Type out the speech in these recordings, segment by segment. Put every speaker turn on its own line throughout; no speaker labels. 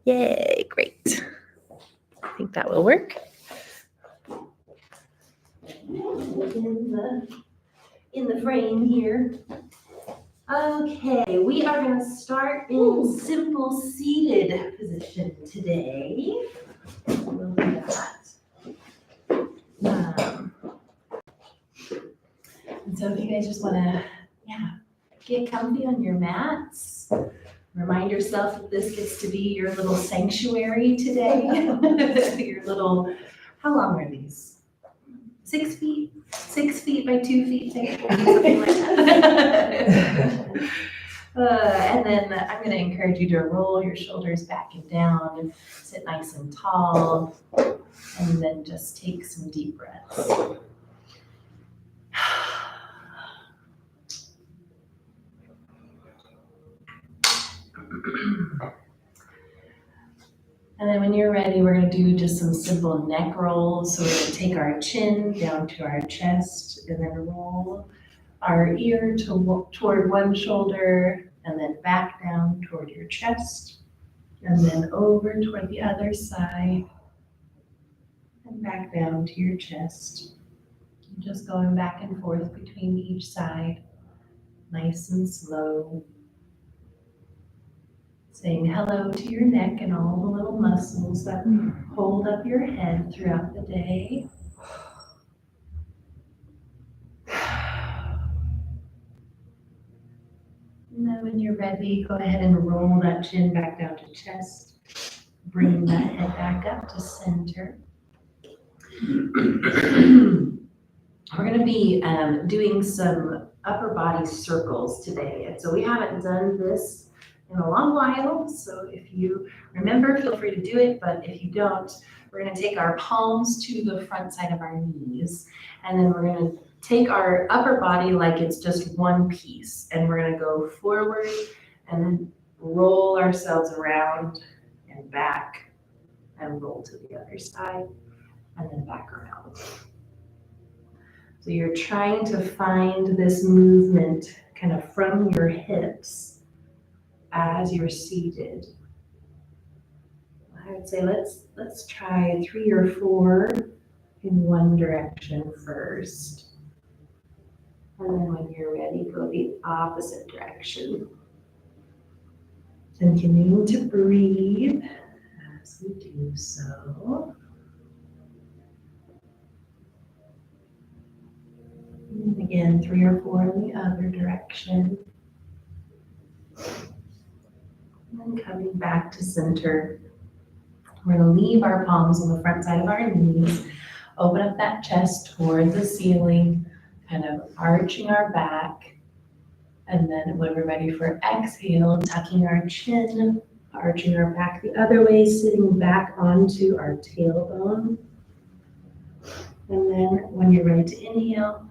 Yay, great. I think that will work. In the frame here. Okay, we are going to start in simple seated position today. We'll do that. And so if you guys just want to, get comfy on your mats. Remind yourself that this gets to be your little sanctuary today. Your little, how long are these? 6 feet? 6 feet by 2 feet, something like that. And then I'm going to encourage you to roll your shoulders back and down, sit nice and tall, and then just take some deep breaths. And then when you're ready, we're going to do just some simple neck rolls. So we're going to take our chin down to our chest and then roll our ear toward one shoulder and then back down toward your chest and then over toward the other side and back down to your chest. Just going back and forth between each side, nice and slow. Saying hello to your neck and all the little muscles that hold up your head throughout the day. And then when you're ready, go ahead and roll that chin back down to chest. Bring that head back up to center. We're going to be doing some upper body circles today. And so we haven't done this in a long while, so if you remember, feel free to do it, but if you don't, we're going to take our palms to the front side of our knees, and then we're going to take our upper body like it's just one piece, and we're going to go forward and then roll ourselves around and back and roll to the other side and then back around. So you're trying to find this movement kind of from your hips as you're seated. I would say let's try 3 or 4 in one direction first. And then when you're ready, go the opposite direction. Continuing to breathe as we do so. And again, 3 or 4 in the other direction. And coming back to center. We're going to leave our palms on the front side of our knees. Open up that chest toward the ceiling, kind of arching our back. And then when we're ready for exhale, tucking our chin, arching our back the other way, sitting back onto our tailbone. And then when you're ready to inhale,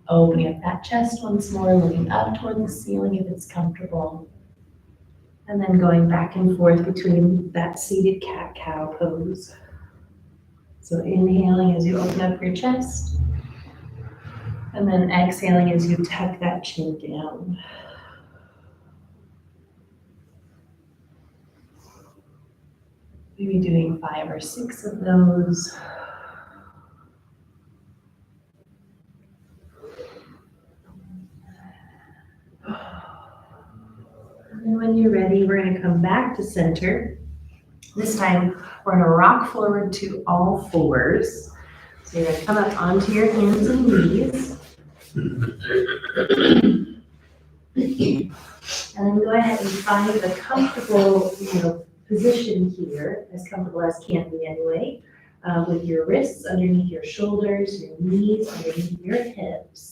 opening up that chest once more, looking up toward the ceiling if it's comfortable. And then going back and forth between that seated cat-cow pose. So inhaling as you open up your chest, and then exhaling as you tuck that chin down. Maybe doing 5 or 6 of those. And when you're ready, we're going to come back to center. This time, we're going to rock forward to all 4s. So you're going to come up onto your hands and knees. And then go ahead and find a comfortable, position here, as comfortable as can be anyway, with your wrists underneath your shoulders, your knees underneath your hips.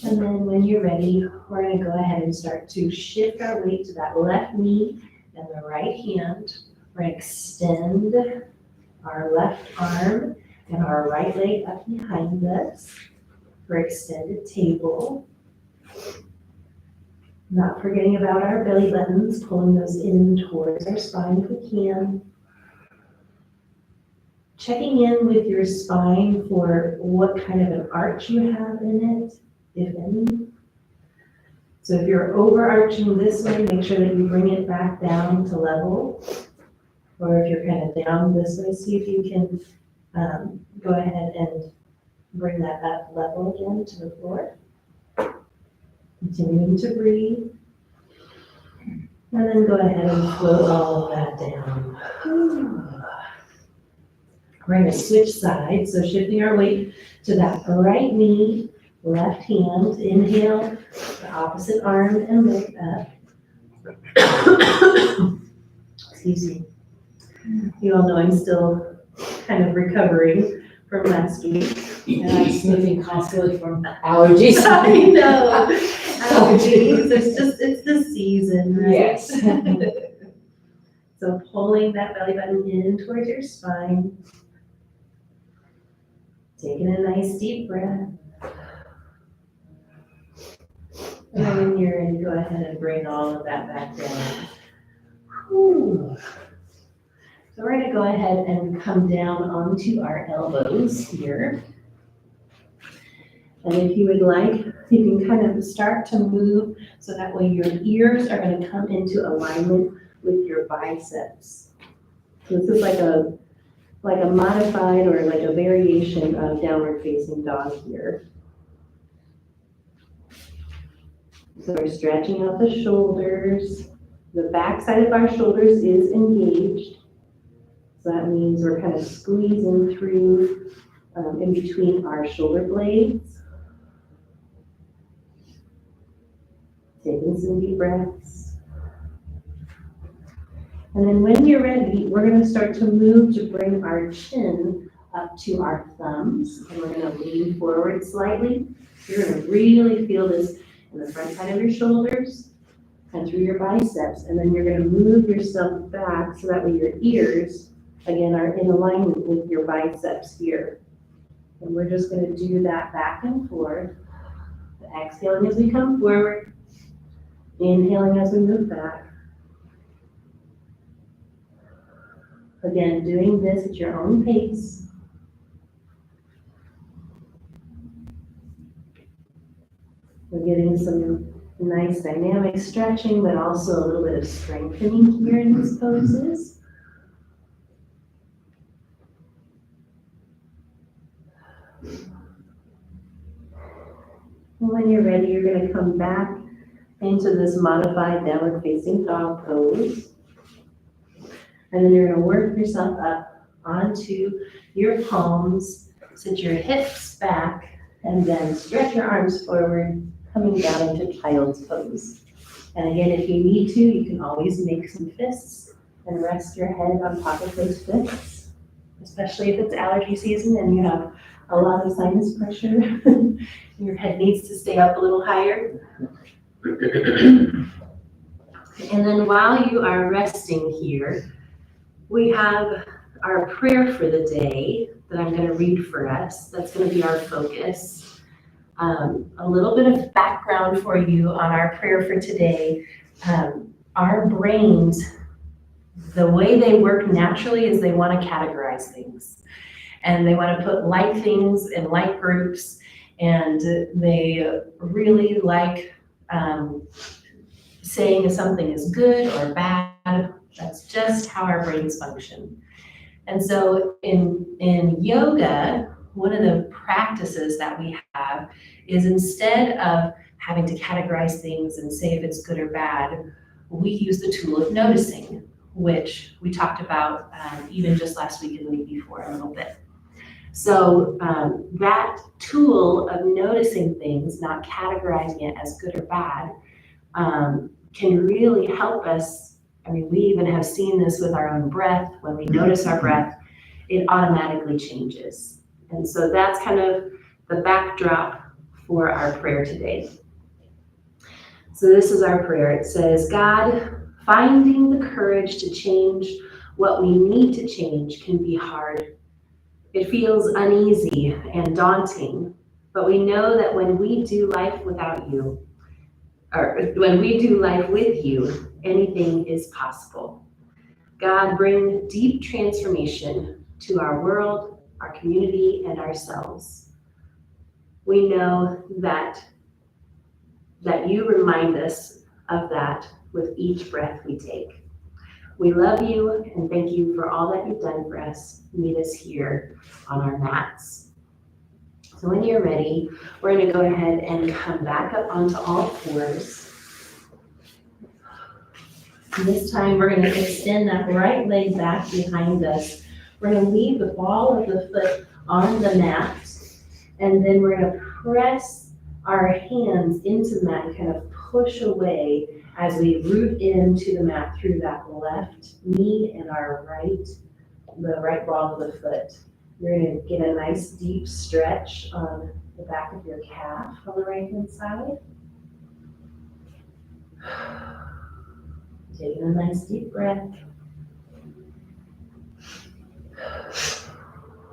And then when you're ready, we're going to go ahead and start to shift our weight to that left knee and the right hand. We're going to extend our left arm and our right leg up behind us for extended table. Not forgetting about our belly buttons, pulling those in towards our spine if we can. Checking in with your spine for what kind of an arch you have in it, if any. So if you're overarching this way, make sure that you bring it back down to level. Or if you're kind of down this way, see if you can go ahead and bring that up level again to the floor. Continuing to breathe. And then go ahead and float all of that down. We're going to switch sides, so shifting our weight to that right knee, left hand. Inhale, the opposite arm and leg up. Excuse me. You all know I'm still kind of recovering from last week.
And I'm sniffing constantly from allergies.
I know. Allergies, it's the season, right?
Yes.
So pulling that belly button in towards your spine. Taking a nice deep breath. And then when you're ready, go ahead and bring all of that back down. Whew. So we're going to go ahead and come down onto our elbows here. And if you would like, you can kind of start to move so that way your ears are going to come into alignment with your biceps. So this is like a modified or like a variation of downward facing dog here. So we're stretching out the shoulders. The back side of our shoulders is engaged. So that means we're kind of squeezing through in between our shoulder blades. Taking some deep breaths. And then when you're ready, we're going to start to move to bring our chin up to our thumbs. And we're going to lean forward slightly. You're going to really feel this in the front side of your shoulders and through your biceps. And then you're going to move yourself back so that way your ears, again, are in alignment with your biceps here. And we're just going to do that back and forth. Exhaling as we come forward. Inhaling as we move back. Again, doing this at your own pace. We're getting some nice dynamic stretching, but also a little bit of strengthening here in these poses. And when you're ready, you're going to come back into this modified downward facing dog pose. And then you're going to work yourself up onto your palms, sit your hips back, and then stretch your arms forward, coming down into child's pose. And again, if you need to, you can always make some fists and rest your head on top of those fists, especially if it's allergy season and you have a lot of sinus pressure. Your head needs to stay up a little higher. And then while you are resting here, we have our prayer for the day that I'm going to read for us. That's going to be our focus. A little bit of background for you on our prayer for today. Our brains, the way they work naturally is they want to categorize things. And they want to put like things in like groups. And they really like saying if something is good or bad. That's just how our brains function. And so in yoga, one of the practices that we have is instead of having to categorize things and say if it's good or bad, we use the tool of noticing, which we talked about even just last week and the week before a little bit. So that tool of noticing things, not categorizing it as good or bad, can really help us. I mean, we even have seen this with our own breath. When we notice our breath, it automatically changes. And so that's kind of the backdrop for our prayer today. So this is our prayer. It says, God, finding the courage to change what we need to change can be hard. It feels uneasy and daunting, but we know that when we do life without you, or when we do life with you, anything is possible. God, bring deep transformation to our world, our community, and ourselves. We know that
that you remind us of that with each breath we take. We love you and thank you for all that you've done for us. Meet us here on our mats. So when you're ready, we're going to go ahead and come back up onto all fours. This time we're going to extend that right leg back behind us. We're going to leave the ball of the foot on the mat, and then we're going to press our hands into the mat and kind of push away as we root into the mat through that left knee and the right ball of the foot. You're going to get a nice deep stretch on the back of your calf on the right hand side. Taking a nice deep breath.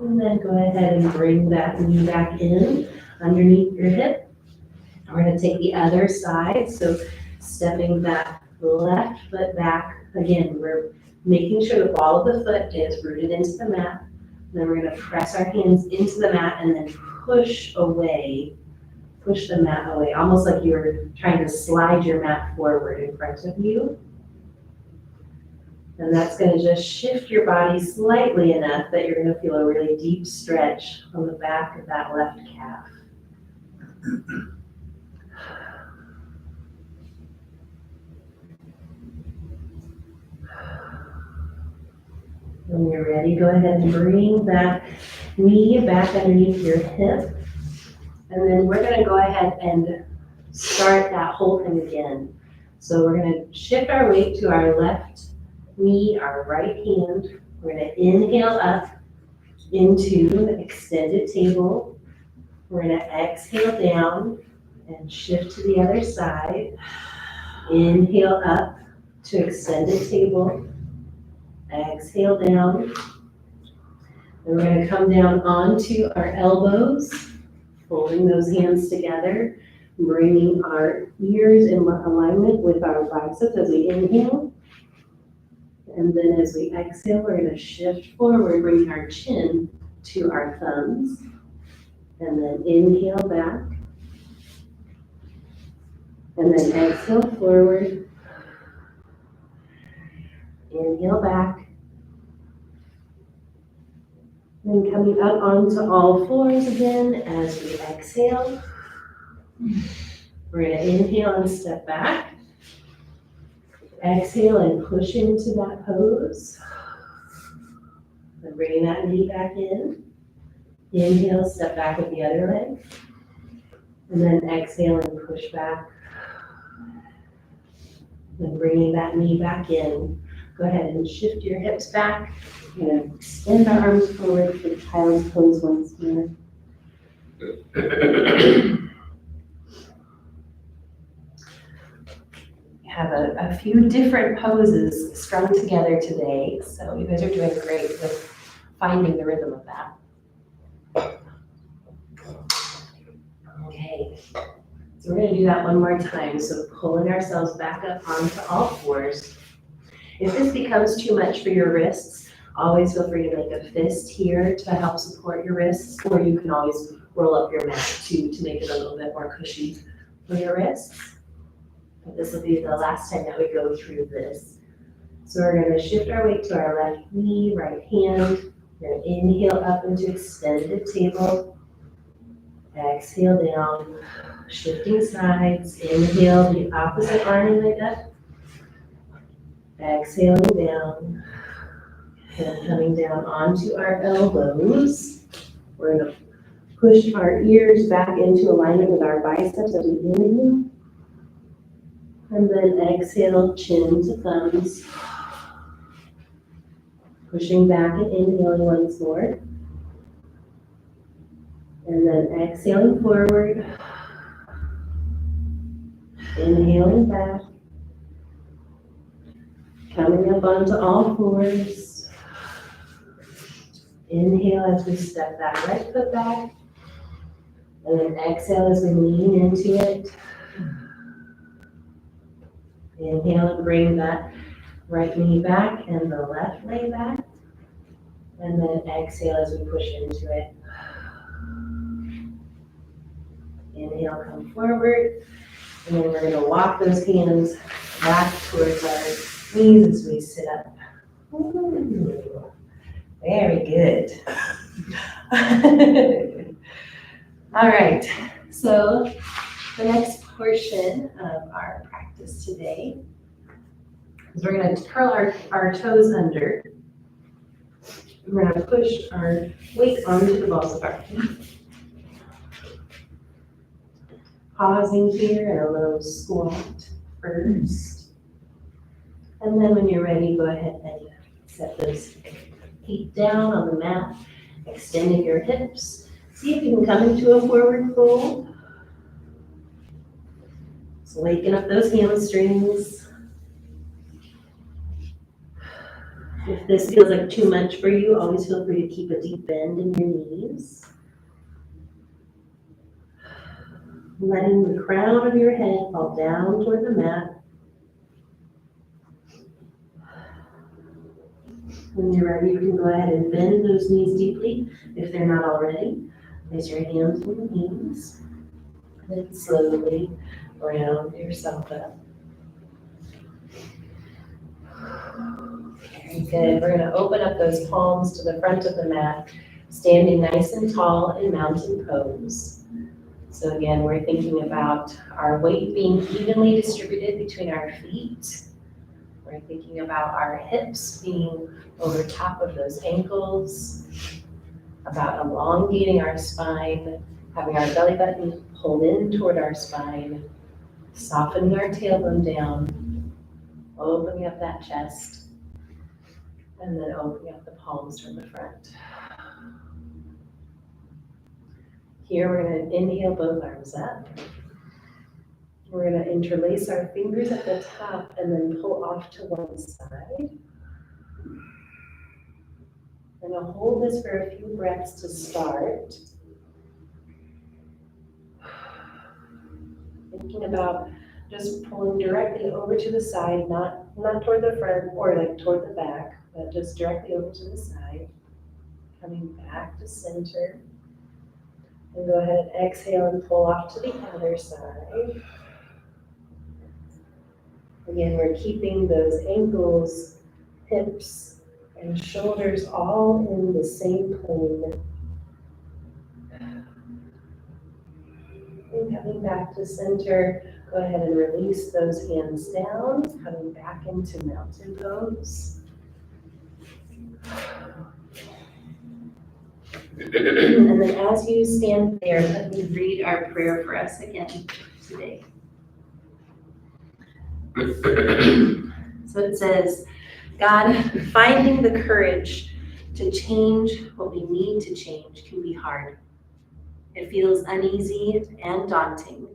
And then go ahead and bring that knee back in underneath your hip. We're going to take the other side, so stepping that left foot back. Again, we're making sure the ball of the foot is rooted into the mat. Then we're going to press our hands into the mat and then push the mat away, almost like you're trying to slide your mat forward in front of you. And that's going to just shift your body slightly enough that you're going to feel a really deep stretch on the back of that left calf. When you're ready, go ahead and bring that knee back underneath your hip. And then we're going to go ahead and start that whole thing again. So we're going to shift our weight to our left knee, our right hand. We're going to inhale up into extended table. We're going to exhale down and shift to the other side. Inhale up to extended table. Exhale down. And we're going to come down onto our elbows, folding those hands together, bringing our ears in alignment with our biceps as we inhale. And then as we exhale, we're going to shift forward, bringing our chin to our thumbs. And then inhale back. And then exhale forward. Inhale back. Then coming up onto all fours again as we exhale. We're going to inhale and step back. Exhale and push into that pose. And bringing that knee back in. Inhale, step back with the other leg. And then exhale and push back. And bringing that knee back in. Go ahead and shift your hips back. We're going to extend our arms forward for child's pose once more. Have a few different poses strung together today, so you guys are doing great with finding the rhythm of that. Okay, so we're going to do that one more time. So pulling ourselves back up onto all fours. If this becomes too much for your wrists, always feel free to make a fist here to help support your wrists, or you can always roll up your mat too to make it a little bit more cushy for your wrists. But this will be the last time that we go through this. So we're going to shift our weight to our left knee, right hand. We're going to inhale up into extended table. Exhale down, shifting sides. Inhale, the opposite arm and leg up. Exhaling down. And coming down onto our elbows. We're going to push our ears back into alignment with our biceps as we inhale. And then exhale, chin to thumbs. Pushing back and inhaling once more. And then exhaling forward. Inhaling back. Coming up onto all fours. Inhale as we step that right foot back. And then exhale as we lean into it. Inhale and bring that right knee back and the left leg back. And then exhale as we push into it. Inhale, come forward. And then we're gonna walk those hands back towards our knees as we sit up. Ooh, very good. All right, so the next portion of our practice today is we're gonna curl our toes under. We're gonna push our weight onto the balls of our feet. Pausing here in a low squat first. And then when you're ready, go ahead and set those feet down on the mat, extending your hips. See if you can come into a forward fold. So waking up those hamstrings. If this feels like too much for you, always feel free to keep a deep bend in your knees. Letting the crown of your head fall down toward the mat. When you're ready, you can go ahead and bend those knees deeply if they're not already. Place your hands on the knees. Then slowly round yourself up. Very good. We're going to open up those palms to the front of the mat, standing nice and tall in mountain pose. So again, we're thinking about our weight being evenly distributed between our feet. We're thinking about our hips being over top of those ankles, about elongating our spine, having our belly button pulled in toward our spine, softening our tailbone down, opening up that chest, and then opening up the palms from the front. Here we're going to inhale both arms up. We're going to interlace our fingers at the top and then pull off to one side. And I'll hold this for a few breaths to start. Thinking about just pulling directly over to the side, not toward the front or like toward the back, but just directly over to the side. Coming back to center. And go ahead and exhale and pull off to the other side. Again, we're keeping those ankles, hips, and shoulders all in the same plane. And coming back to center, go ahead and release those hands down, coming back into mountain pose. And then as you stand there, let me read our prayer for us again today. So it says, God, finding the courage to change what we need to change can be hard. It feels uneasy and daunting.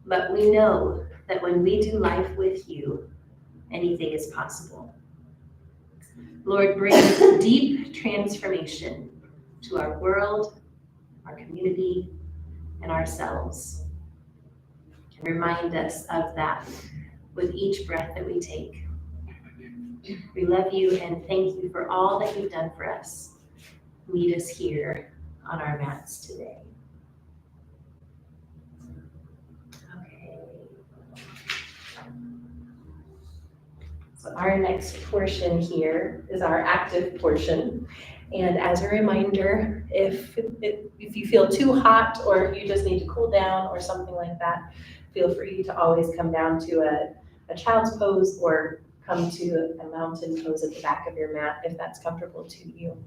But we know that when we do life with you, anything is possible. Lord, bring deep transformation to our world, our community, and ourselves. And remind us of that with each breath that we take. We love you and thank you for all that you've done for us. Meet us here on our mats today. Okay. So our next portion here is our active portion. And as a reminder, if you feel too hot or you just need to cool down or something like that, feel free to always come down to a child's pose or come to a mountain pose at the back of your mat if that's comfortable to you.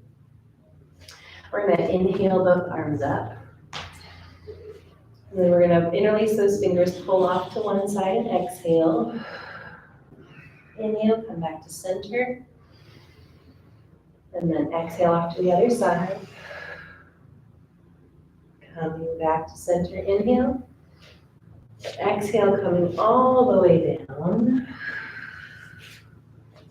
We're going to inhale both arms up. And then we're going to interlace those fingers, pull off to one side and exhale. Inhale, come back to center. And then exhale off to the other side. Coming back to center, inhale. Exhale, coming all the way down.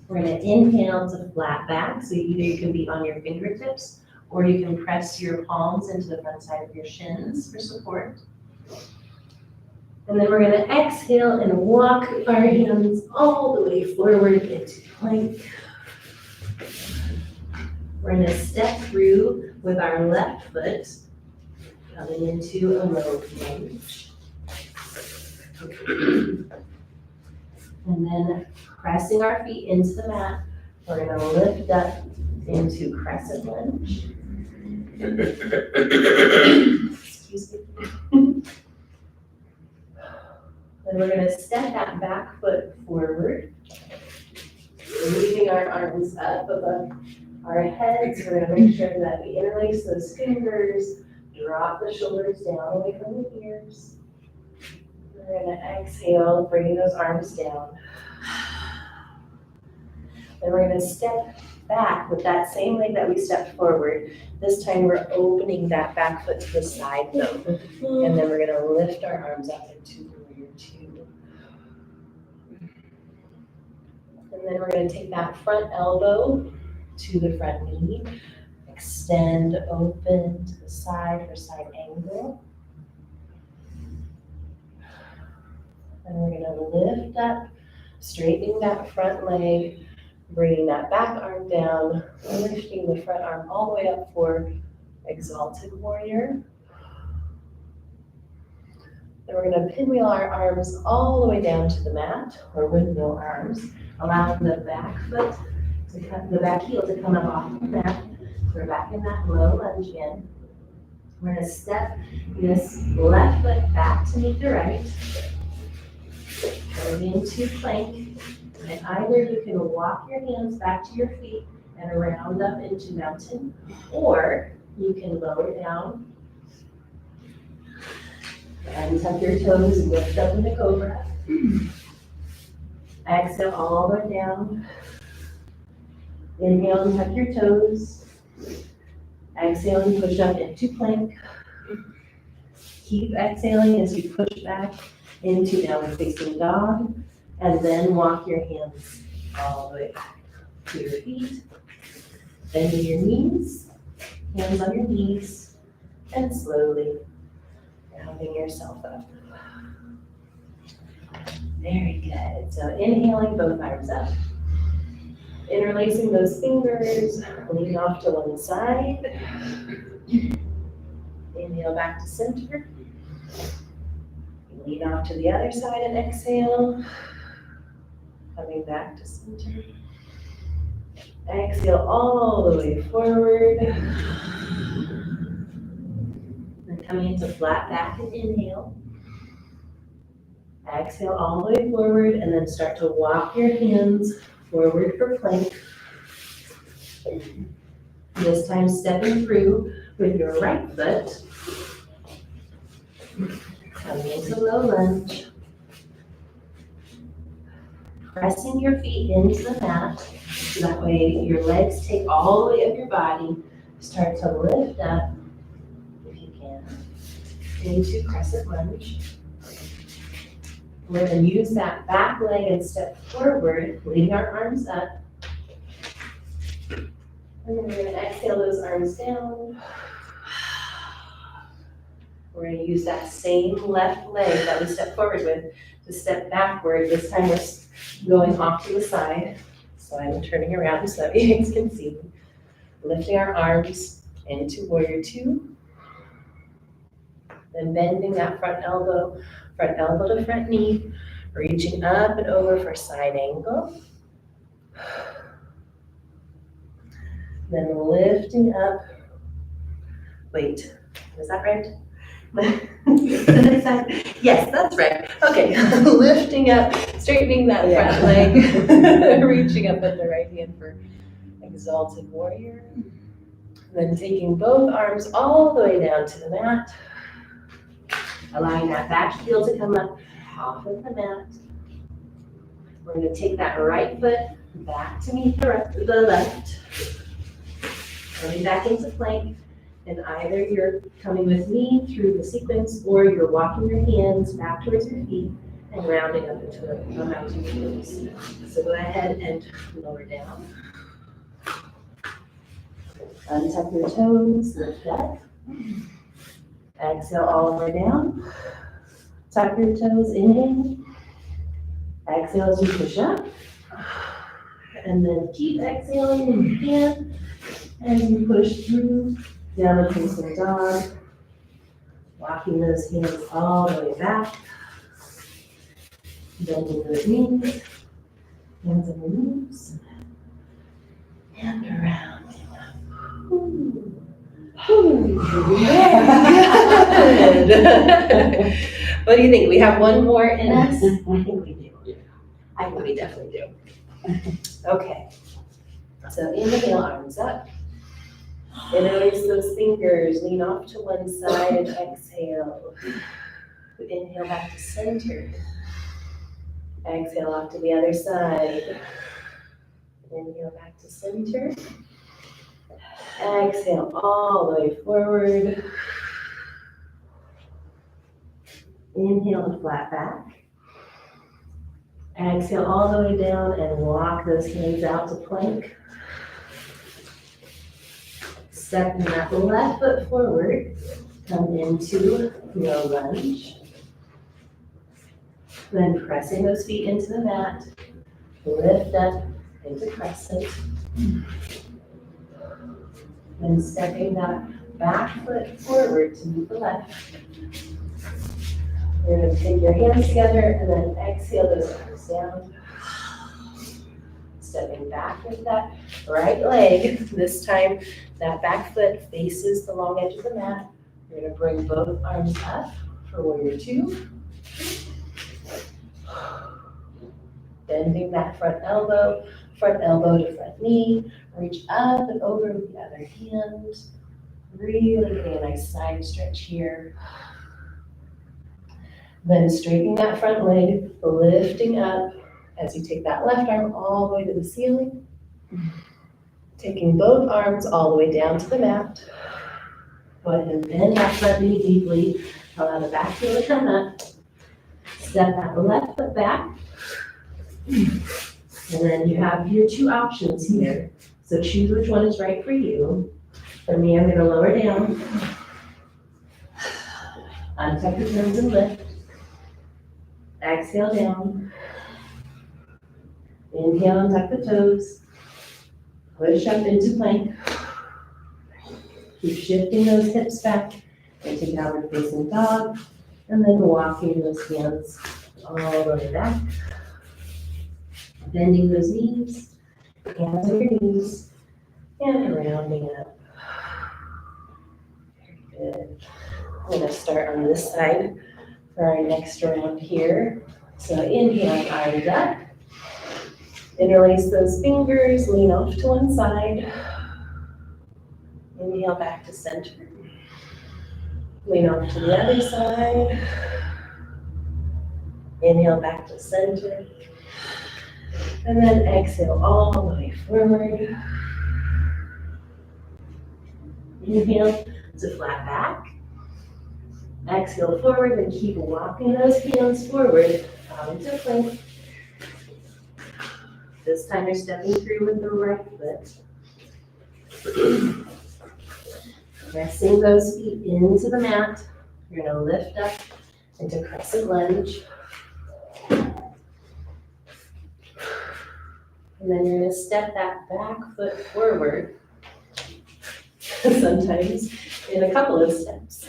We're going to inhale to flat back. So either you can be on your fingertips or you can press your palms into the front side of your shins for support. And then we're going to exhale and walk our hands all the way forward into plank. We're going to step through with our left foot, coming into a low lunge. And then pressing our feet into the mat, we're gonna lift up into crescent lunge. Excuse me. Then we're gonna step that back foot forward, leaving our arms up above our heads. We're gonna make sure that we interlace those fingers, drop the shoulders down away from the ears. We're gonna exhale, bringing those arms down. Then we're gonna step back with that same leg that we stepped forward. This time we're opening that back foot to the side though. And then we're gonna lift our arms up into warrior two. And then we're gonna take that front elbow to the front knee. Extend open to the side for side angle. And we're gonna lift up, straightening that front leg, bringing that back arm down, lifting the front arm all the way up for exalted warrior. Then we're gonna pinwheel our arms all the way down to the mat, or windmill arms, allowing the back foot to cut, the back heel to come up off the mat. We're back in that low lunge again. We're gonna step this left foot back to meet the right. Going into plank. And either you can walk your hands back to your feet and round up into mountain, or you can lower down and tuck your toes and lift up into cobra. Exhale all the way down. Inhale and tuck your toes. Exhale and push up into plank. Keep exhaling as you push back into downward facing dog. And then walk your hands all the way back to your feet. Bending your knees, hands on your knees, and slowly rounding yourself up. Very good. So inhaling, both arms up. Interlacing those fingers, lean off to one side. Inhale back to center. Lean off to the other side and exhale. Coming back to center. Exhale all the way forward. Then coming into flat back and inhale. Exhale all the way forward and then start to walk your hands forward for plank. This time stepping through with your right foot. Coming into low lunge. Pressing your feet into the mat, so that way your legs take all the weight of your body. Start to lift up, if you can, into crescent lunge. We're going to use that back leg and step forward, leading our arms up. And then we're going to exhale those arms down. We're going to use that same left leg that we stepped forward with to step backward. This time we're going off to the side. So I'm turning around so that you guys can see. Lifting our arms into warrior two. Then bending that front elbow to front knee. Reaching up and over for side angle. Then lifting up. Wait, was that right? The next side. Yes, that's right. Okay, lifting up, straightening that front leg, reaching up with the right hand for exalted warrior. Then taking both arms all the way down to the mat, allowing that back heel to come up off of the mat. We're going to take that right foot back to meet the left, coming back into plank. And either you're coming with me through the sequence or you're walking your hands back towards your feet and rounding up into a mountain pose. So go ahead and lower down. Untuck your toes, lift up. Exhale all the way down. Tuck your toes, inhale. Exhale as you push up. And then keep exhaling when you can as you push through. Downward facing dog, walking those hands all the way back. Bending those knees, hands on your knees, and around. Good. What do you think? We have one more in us? I think we do. I think we definitely do. Okay. So inhale, arms up. Interlace those fingers, lean off to one side and exhale. Inhale back to center. Exhale off to the other side. Inhale back to center. Exhale all the way forward. Inhale and flat back. Exhale all the way down and walk those hands out to plank. Stepping that left foot forward, come into your lunge. Then pressing those feet into the mat, lift up into crescent. Then stepping that back foot forward to meet the left. You're going to take your hands together and then exhale those arms down. Stepping back with that right leg. This time, that back foot faces the long edge of the mat. You're going to bring both arms up for warrior two. Bending that front elbow to front knee. Reach up and over with the other hand. Really getting a nice side stretch here. Then straightening that front leg, lifting up as you take that left arm all the way to the ceiling. Taking both arms all the way down to the mat. Go ahead and bend that front knee deeply. Allow the back heel to come up. Step that left foot back. And then you have your two options here. So choose which one is right for you. For me, I'm going to lower down. Untuck your toes and lift. Exhale down. Inhale and tuck the toes. Push up into plank. Keep shifting those hips back into downward facing dog. And then walking those hands all the way back. Bending those knees. Hands on your knees. And rounding up. Very good. I'm going to start on this side for our next round here. So inhale, arms up. Interlace those fingers, lean off to one side. Inhale back to center. Lean off to the other side. Inhale back to center. And then exhale all the way forward. Inhale to flat back. Exhale forward and keep walking those hands forward out into plank. This time you're stepping through with the right foot. Pressing those feet into the mat. You're going to lift up into crescent lunge. And then you're going to step that back foot forward. Sometimes in a couple of steps.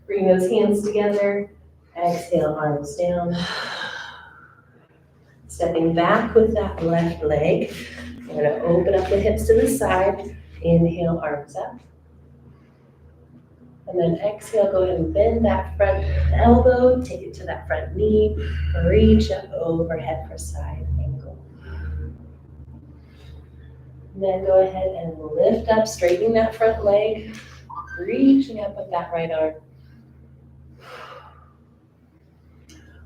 Bring those hands together. Exhale, arms down. Stepping back with that left leg. We're going to open up the hips to the side. Inhale, arms up. And then exhale, go ahead and bend that front elbow. Take it to that front knee. Reach up overhead for side angle. And then go ahead and lift up, straightening that front leg. Reaching up with that right arm.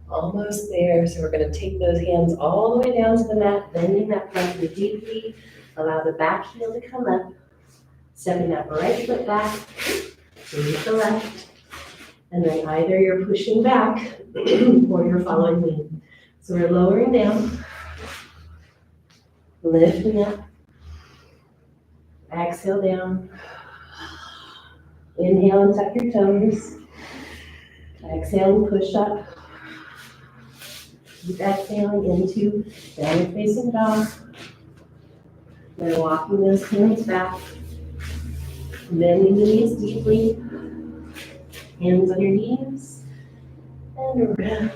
Almost there, so we're going to take those hands all the way down to the mat, bending that front knee deeply. Allow the back heel to come up. Stepping that right foot back, to the left. And then either you're pushing back or you're following me. So we're lowering down, lifting up, exhale down. Inhale and tuck your toes. Exhale and push up. Keep exhaling into downward facing dog. Then walking those hands back. Bending the knees deeply. Hands on your knees. And around.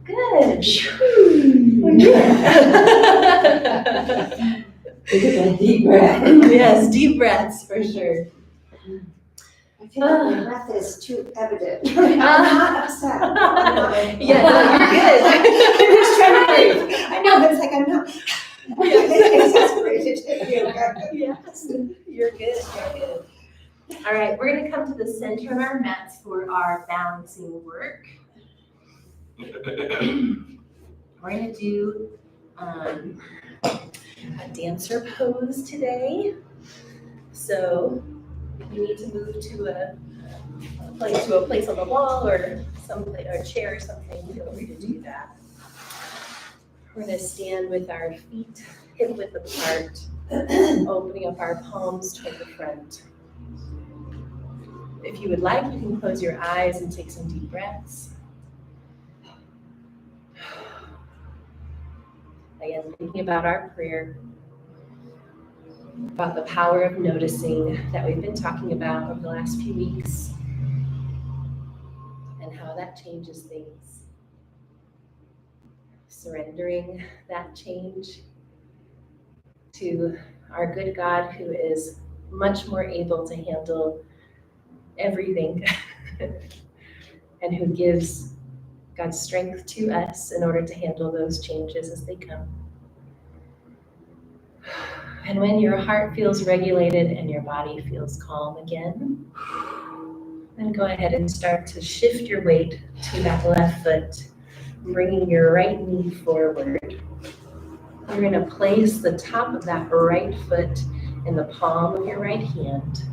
Good.
Take a deep breath.
Yes, deep breaths for sure.
I feel like my breath is too evident. I'm not upset. I'm not.
Yeah, no, you're good.
I'm just trying to breathe. I know, but it's like I'm not. It's exasperated.
Yes, you're good, you're good. All right, we're gonna come to the center of our mats for our balancing work. We're gonna do a dancer pose today. So you need to move to a place on the wall or someplace, or a chair or something, feel free to do that. We're gonna stand with our feet hip width apart, opening up our palms toward the front. If you would like, you can close your eyes and take some deep breaths. Again, thinking about our prayer, about the power of noticing that we've been talking about over the last few weeks, and how that changes things. Surrendering that change to our good God, who is much more able to handle everything and who gives God's strength to us in order to handle those changes as they come. And when your heart feels regulated and your body feels calm again, then go ahead and start to shift your weight to that left foot, bringing your right knee forward. You're going to place the top of that right foot in the palm of your right hand.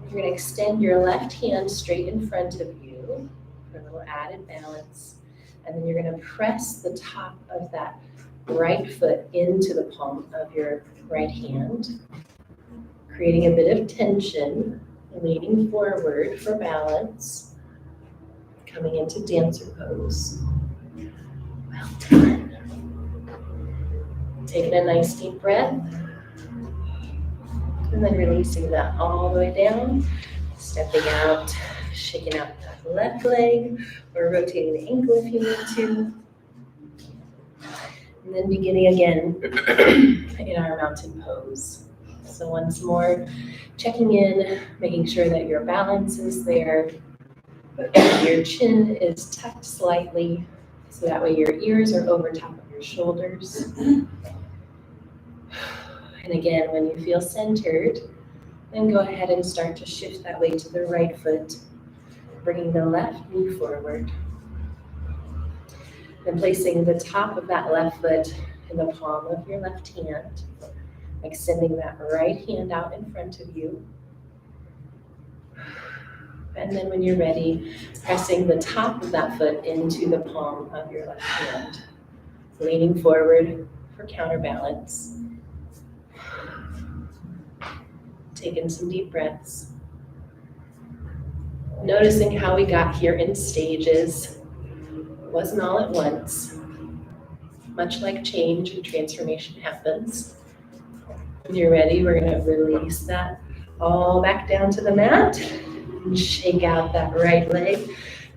You're going to extend your left hand straight in front of you for a little added balance. And then you're going to press the top of that right foot into the palm of your right hand, creating a bit of tension, leaning forward for balance, coming into dancer pose. Well done. Taking a nice deep breath, and then releasing that all the way down, stepping out, shaking out that left leg, or rotating the ankle if you need to. And then beginning again in our mountain pose. So once more, checking in, making sure that your balance is there, your chin is tucked slightly, so that way your ears are over top of your shoulders. And again, when you feel centered, then go ahead and start to shift that weight to the right foot, bringing the left knee forward. Then placing the top of that left foot in the palm of your left hand, extending that right hand out in front of you. And then when you're ready, pressing the top of that foot into the palm of your left hand, leaning forward for counterbalance. Taking some deep breaths. Noticing how we got here in stages. It wasn't all at once. Much like change and transformation happens. When you're ready, we're going to release that all back down to the mat. And shake out that right leg.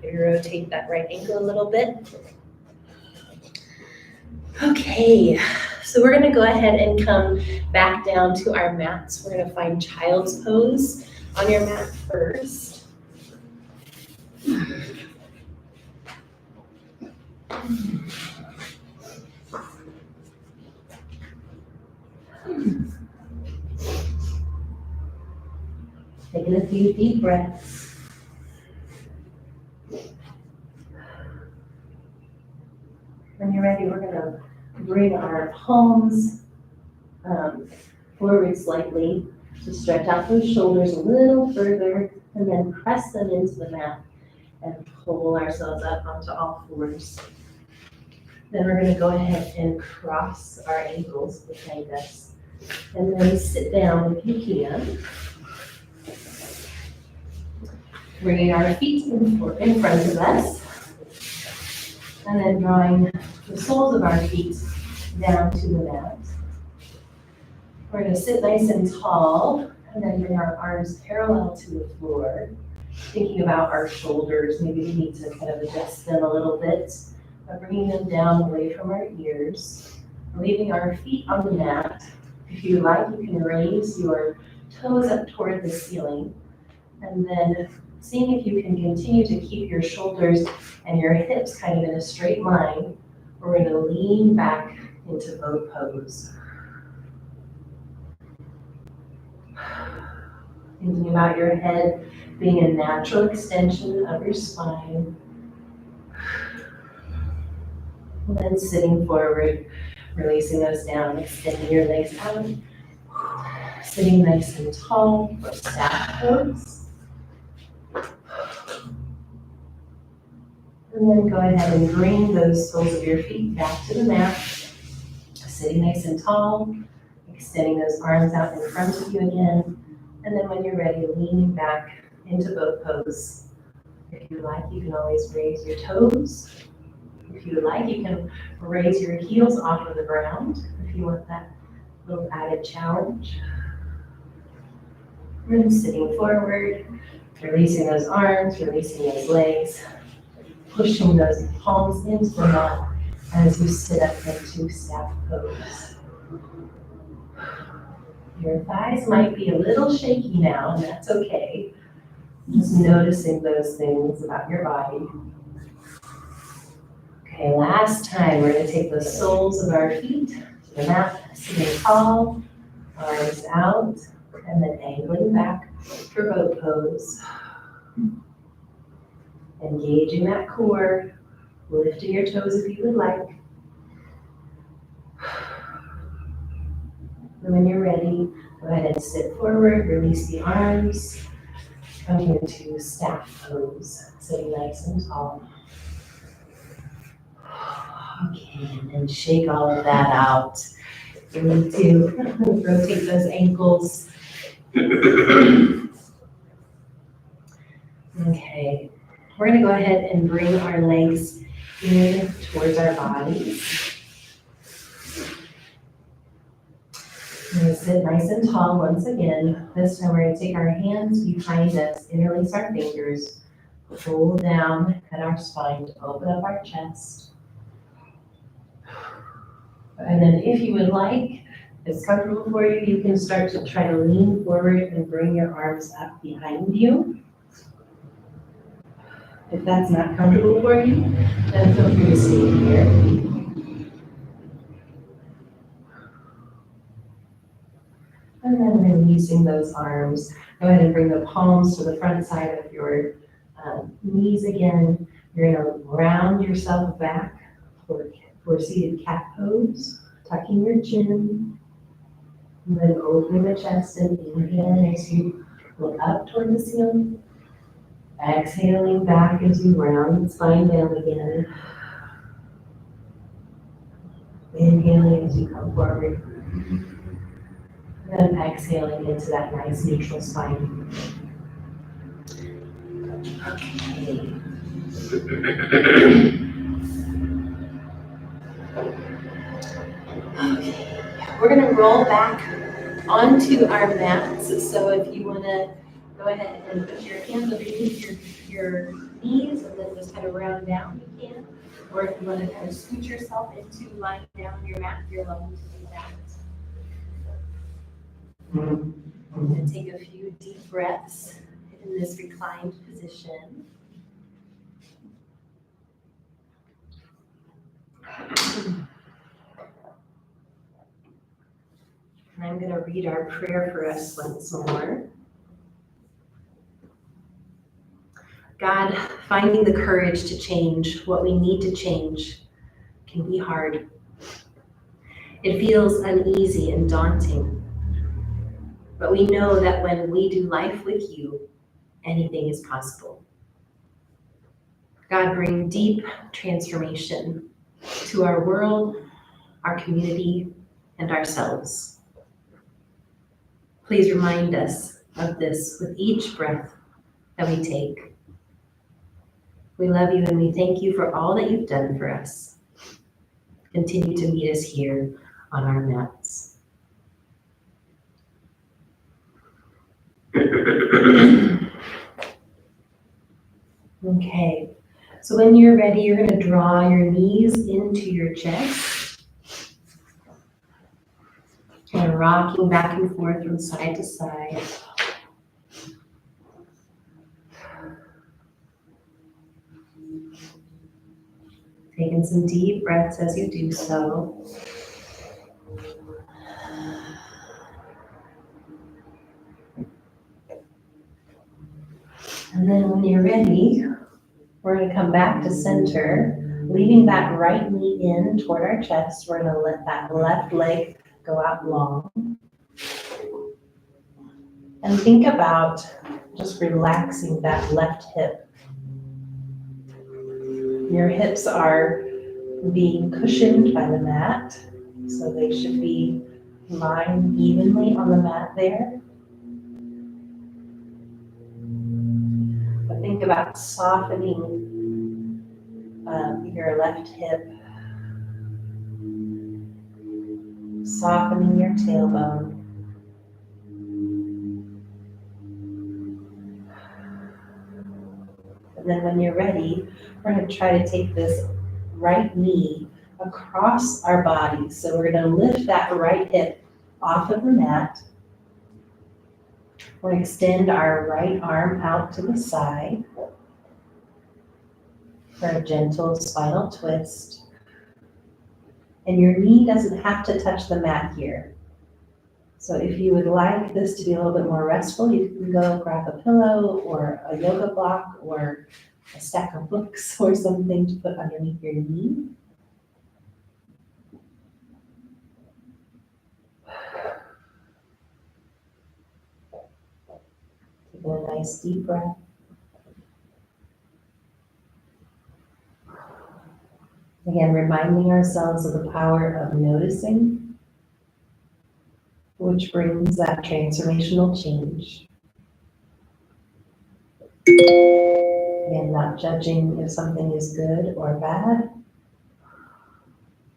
Maybe rotate that right ankle a little bit. Okay, so we're gonna go ahead and come back down to our mats. We're gonna find child's pose on your mat first. Taking a few deep breaths. When you're ready, we're gonna bring our palms forward slightly to stretch out those shoulders a little further, and then press them into the mat and pull ourselves up onto all fours. Then we're gonna go ahead and cross our ankles behind us, and then sit down if you can. Bringing our feet in front of us, and then drawing the soles of our feet down to the mat. We're going to sit nice and tall, and then bring our arms parallel to the floor,
thinking about our shoulders, maybe we need to kind of adjust them a little bit by bringing them down away from our ears, leaving our feet on the mat. If you like, you can raise your toes up toward the ceiling, and then seeing if you can continue to keep your shoulders and your hips kind of in a straight line. We're going to lean back into boat pose. Thinking about your head being a natural extension of your spine. And then sitting forward, releasing those down, extending your legs out. Sitting nice and tall for staff pose. And then go ahead and bring those soles of your feet back to the mat. Sitting nice and tall, extending those arms out in front of you again. And then when you're ready, leaning back into boat pose. If you like, you can always raise your toes. If you like, you can raise your heels off of the ground if you want that little added challenge. And then sitting forward, releasing those arms, releasing those legs, pushing those palms into the mat as you sit up into staff pose. Your thighs might be a little shaky now, and that's okay. Just noticing those things about your body. Okay, last time, we're going to take the soles of our feet to the mat, sitting tall, arms out, and then angling back for boat pose. Engaging that core, lifting your toes if you would like. And when you're ready, go ahead and sit forward, release the arms, coming into staff pose, sitting nice and tall. Okay, and then shake all of that out. You need to rotate those ankles. Okay, we're gonna go ahead and bring our legs in towards our bodies. We're gonna sit nice and tall once again. This time we're gonna take our hands behind us, interlace our fingers, pull down at our spine to open up our chest. And then if you would like, if it's comfortable for you, you can start to try to lean forward and bring your arms up behind you. If that's not comfortable for you, then feel free to stay here. And then releasing those arms. Go ahead and bring the palms to the front side of your knees again. You're gonna round yourself back for seated cat pose, tucking your chin. And then opening the chest and inhaling as you look up toward the ceiling. Exhaling back as you round the spine down again. Inhaling as you come forward. And then exhaling into that nice neutral spine. Okay. Okay, we're gonna roll back onto our mats. So if you wanna go ahead and put your hands underneath your knees and then just kind of round down, you can. Or if you wanna kind of scoot yourself into lying down on your mat, you're welcome to do that. And take a few deep breaths in this reclined position. And I'm going to read our prayer for us once more. God, finding the courage to change what we need to change can be hard. It feels uneasy and daunting. But we know that when we do life with you, anything is possible. God, bring deep transformation to our world, our community, and ourselves. Please remind us of this with each breath that we take. We love you and we thank you for all that you've done for us. Continue to meet us here on our mats.
Okay, so when you're ready, you're gonna draw your knees into your chest. And rocking back and forth from side to side. Taking some deep breaths as you do so. And then when you're ready, we're gonna come back to center, leaving that right knee in toward our chest. We're gonna let that left leg go out long. And think about just relaxing that left hip. Your hips are being cushioned by the mat, so they should be lying evenly on the mat there. But think about softening your left hip, softening your tailbone. And then when you're ready, we're going to try to take this right knee across our body. So we're going to lift that right hip off of the mat. We're going to extend our right arm out to the side for a gentle spinal twist. And your knee doesn't have to touch the mat here. So if you would like this to be a little bit more restful, you can go grab a pillow or a yoga block or a stack of books or something to put underneath your knee. Take a nice deep breath. Again, reminding ourselves of the power of noticing, which brings that transformational change. Again, not judging if something is good or bad,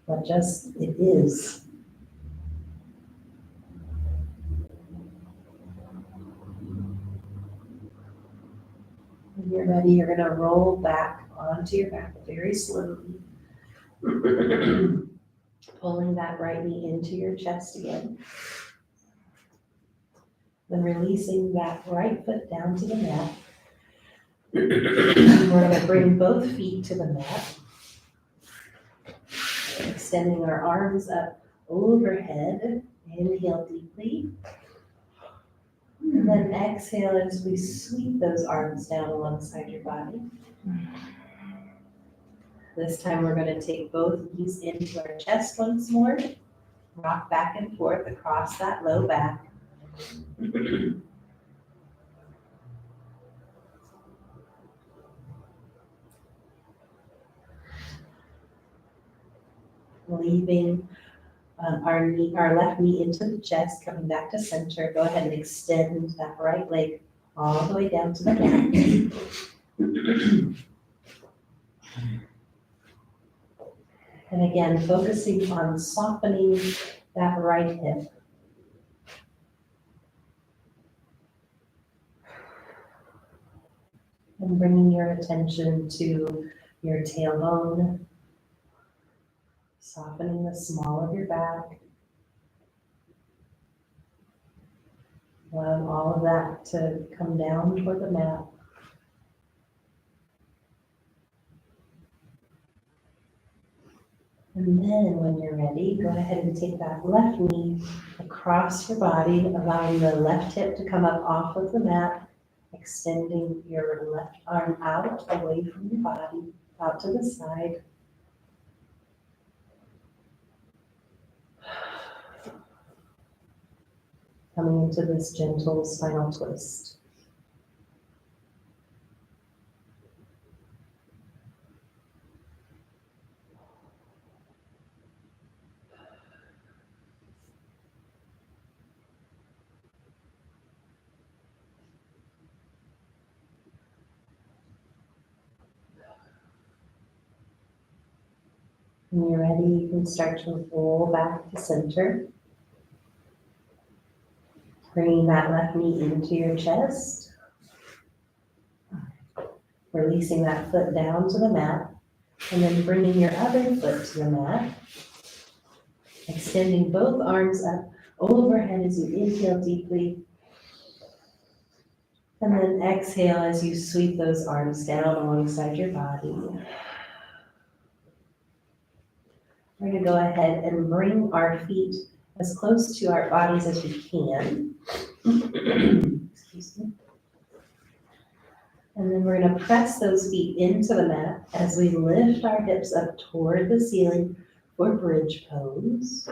but just it is. When you're ready, you're going to roll back onto your back very slowly. Pulling that right knee into your chest again. Then releasing that right foot down to the mat. We're going to bring both feet to the mat. Extending our arms up overhead. Inhale deeply. And then exhale as we sweep those arms down alongside your body. This time we're going to take both knees into our chest once more. Rock back and forth across that low back. Leaving our left knee into the chest, coming back to center. Go ahead and extend that right leg all the way down to the mat. And again, focusing on softening that right hip. And bringing your attention to your tailbone, softening the small of your back. Allowing all of that to come down toward the mat. And then when you're ready, go ahead and take that left knee across your body, allowing the left hip to come up off of the mat, extending your left arm out away from your body, out to the side. Coming into this gentle spinal twist. When you're ready, you can start to roll back to center. Bringing that left knee into your chest.
Releasing that foot down to the mat, and then bringing your other foot to the mat. Extending both arms up overhead as you inhale deeply. And then exhale as you sweep those arms down alongside your body. We're gonna go ahead and bring our feet as close to our bodies as we can. Excuse me. And then we're gonna press those feet into the mat as we lift our hips up toward the ceiling for bridge pose.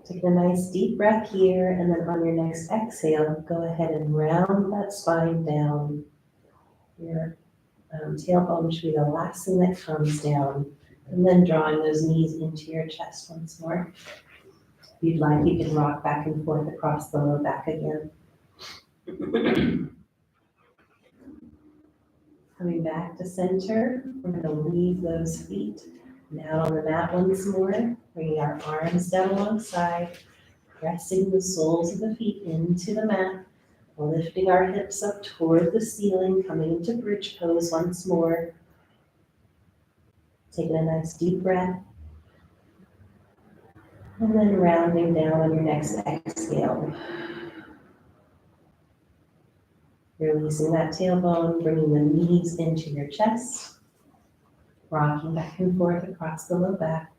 Take a nice deep breath here, and then on your next exhale, go ahead and round that spine down. Your tailbone should be the last thing that comes down, and then drawing those knees into your chest once more. If you'd like, you can rock back and forth across the low back again. Coming back to center, we're going to leave those feet down on the mat once more, bringing our arms down alongside, pressing the soles of the feet into the mat, lifting our hips up toward the ceiling, coming into bridge pose once more. Taking a nice deep breath. And then rounding down on your next exhale. Releasing that tailbone, bringing the knees into your chest. Rocking back and forth across the low back.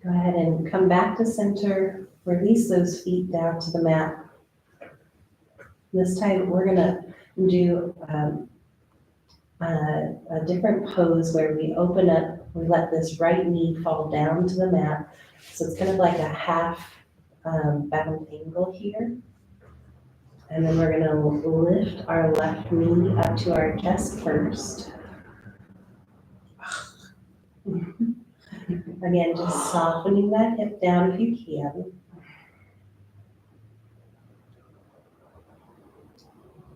Go ahead and come back to center. Release those feet down to the mat. This time we're gonna do a different pose where we open up, we let this right knee fall down to the mat. So it's kind of like a half bound angle here. And then we're gonna lift our left knee up to our chest first. Again, just softening that hip down if you can.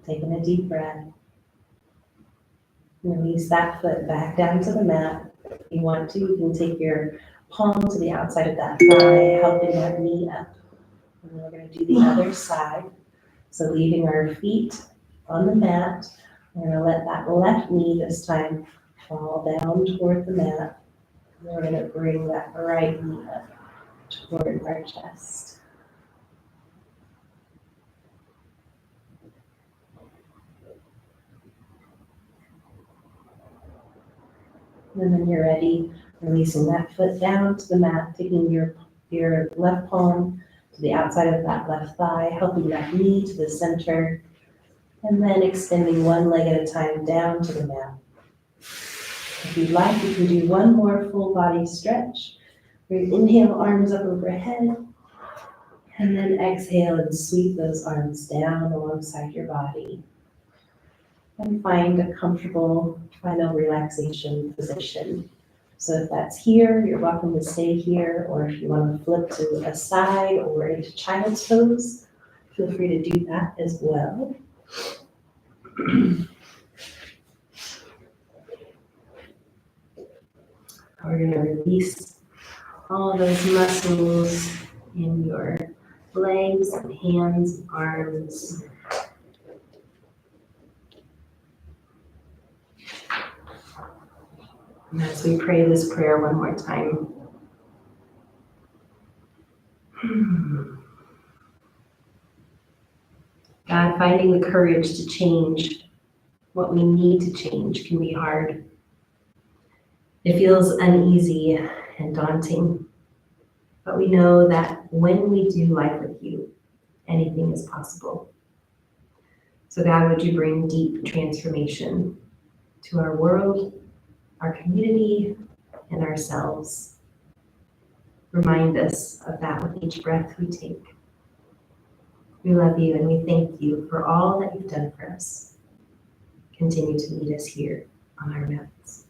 Taking a deep breath. Release that foot back down to the mat. If you want to, you can take your palm to the outside of that thigh, helping that knee up. And then we're gonna do the other side. So leaving our feet on the mat, we're gonna let that left knee this time fall down toward the mat. And we're gonna bring that right knee up toward our chest. And then when you're ready, releasing that foot down to the mat, taking your left palm to the outside of that left thigh, helping that knee to the center, and then extending one leg at a time down to the mat. If you'd like, you can do one more full body stretch. Inhale, arms up overhead, and then exhale and sweep those arms down alongside your body. And find a comfortable final relaxation position. So if that's here, you're welcome to stay here, or if you want to flip to a side or into child's pose, feel free to do that as well. We're going to release all those muscles in your legs, hands, arms. And as we pray this prayer one more time. God, finding the courage to change what we need to change can be hard. It feels uneasy and daunting, but we know that when we do life with you, anything is possible. So God, would you bring deep transformation to our world, our community, and ourselves. Remind us of that with each breath we take. We love you and we thank you for all that you've done for us. Continue to meet us here on our mats.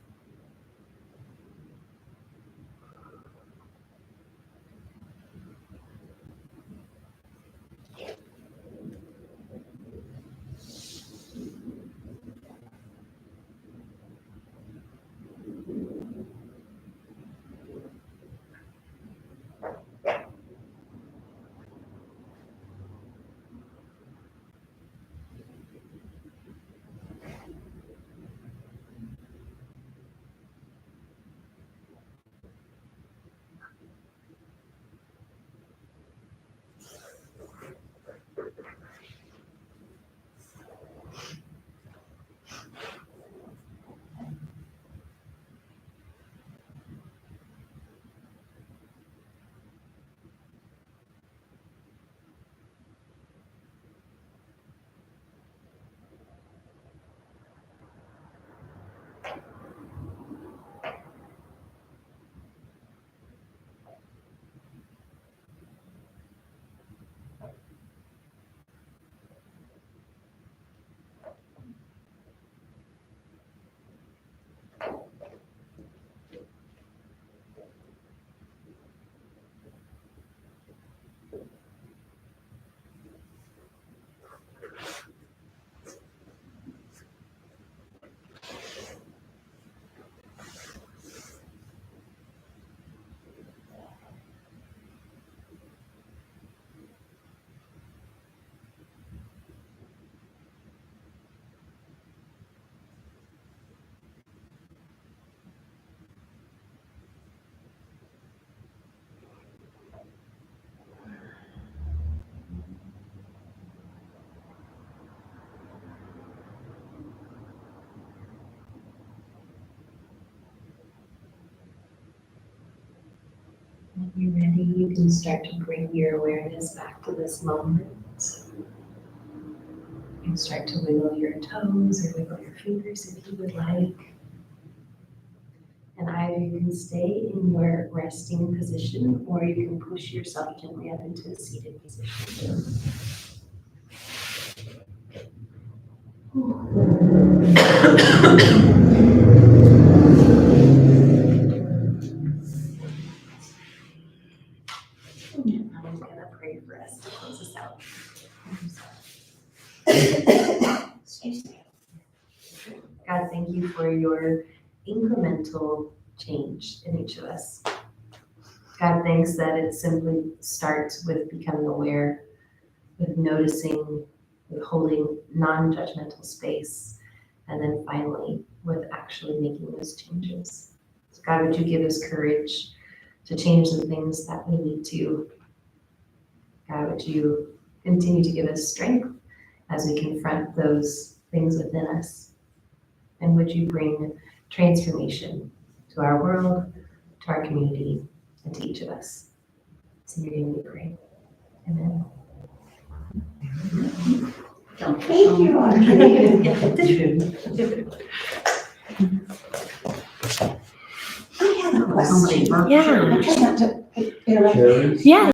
When you're ready, you can start to bring your awareness back to this moment. You can start to wiggle your toes or wiggle your fingers if you would like. And either you can stay in your resting position or you can push yourself gently up into a seated position. I'm gonna pray for us to close us out. God, thank you for your incremental change in each of us. God, thanks that it simply starts with becoming aware, with noticing, with holding non-judgmental space, and then finally with actually making those changes. So God, would you give us courage to change the things that we need to? God, would you continue to give us strength as we confront those things within us? And would you bring transformation to our world, to our community, and to each of us? It's in your name we pray. Amen.
Thank you, Audrey. I have a question.
Yeah.
I try not to interrupt.
Yeah.